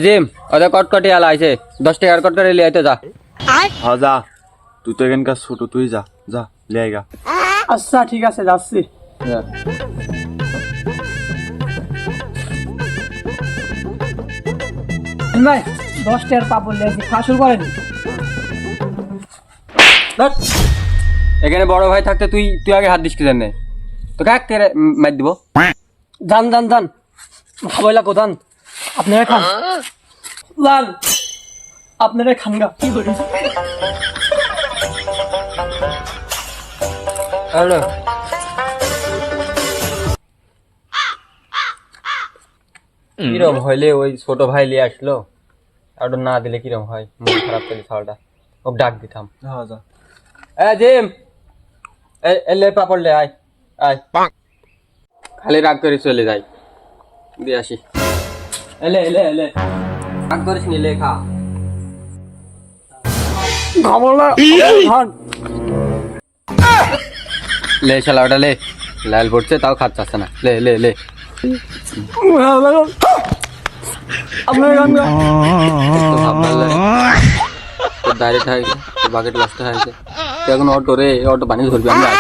Gym ওদের কটকটি আলা আছে 10 টাকার কটকটি লিয়ে আইতে যা। হ্যাঁ যা, তুই তো এখানকার ছোট, তুই যা যা লিয়ে আইগা। আচ্ছা ঠিক আছে যাচ্ছি। ভাই 10 টাকার পাপড় লিয়েছি, খাওয়া শুরু করেন। এখানে বড় ভাই থাকতে তুই আগে হাত দিস কি জানে তো কাক কেরে মার দিব। যান যান যান, খাবইলা কোথান আপনারা খান, যান আপনারা খান গা। কি করি হ্যালো কিরম হইলে ওই ছোট ভাই লিয়ে আসলো, আর না দিলে কিরম হয়, মন খারাপ করে ছাওয়াটা ওকে ডাক দিতাম। হ্যাঁ যা। জিম এলে পাপড় লে আয় আয়, খালি রাগ করে চলে যাই দিয়ে আসি। এলে এলে এলে রাগ করিস নি, লে খা। খাবলা খান। লে শালা ওটা লে, লাল পড়ছে তাও খাচ্ছে না, লে লে লে আপনারা খান গা। তো ভাব ভালো লাগে তোর দাঁড়িয়ে থাকে তোর বাকেট নষ্ট হয়েছে, তুই এখন অটো রে, অটো পানি ধরবি আমরা।